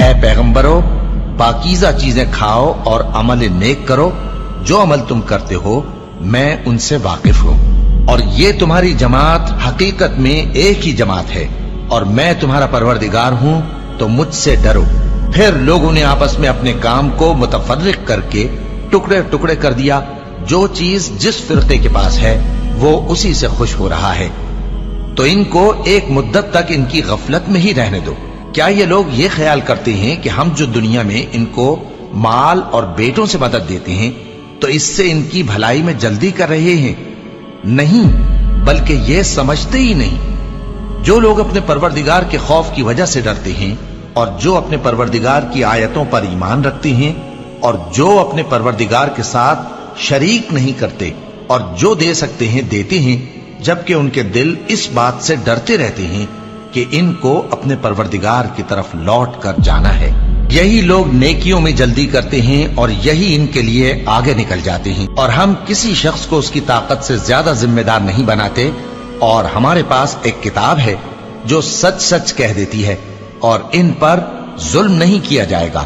اے پیغمبرو، پاکیزہ چیزیں کھاؤ اور عمل نیک کرو، جو عمل تم کرتے ہو میں ان سے واقف ہوں، اور یہ تمہاری جماعت حقیقت میں ایک ہی جماعت ہے، اور میں تمہارا پروردگار ہوں، تو مجھ سے ڈرو۔ پھر لوگوں نے آپس میں اپنے کام کو متفرق کر کے ٹکڑے ٹکڑے کر دیا، جو چیز جس فرقے کے پاس ہے وہ اسی سے خوش ہو رہا ہے، تو ان کو ایک مدت تک ان کی غفلت میں ہی رہنے دو۔ کیا یہ لوگ یہ خیال کرتے ہیں کہ ہم جو دنیا میں ان کو مال اور بیٹوں سے مدد دیتے ہیں تو اس سے ان کی بھلائی میں جلدی کر رہے ہیں؟ نہیں، بلکہ یہ سمجھتے ہی نہیں۔ جو لوگ اپنے پروردگار کے خوف کی وجہ سے ڈرتے ہیں، اور جو اپنے پروردگار کی آیتوں پر ایمان رکھتے ہیں، اور جو اپنے پروردگار کے ساتھ شریک نہیں کرتے، اور جو دے سکتے ہیں دیتے ہیں، جبکہ ان کے دل اس بات سے ڈرتے رہتے ہیں کہ ان کو اپنے پروردگار کی طرف لوٹ کر جانا ہے، یہی لوگ نیکیوں میں جلدی کرتے ہیں اور یہی ان کے لیے آگے نکل جاتے ہیں۔ اور ہم کسی شخص کو اس کی طاقت سے زیادہ ذمہ دار نہیں بناتے، اور ہمارے پاس ایک کتاب ہے جو سچ سچ کہہ دیتی ہے، اور ان پر ظلم نہیں کیا جائے گا۔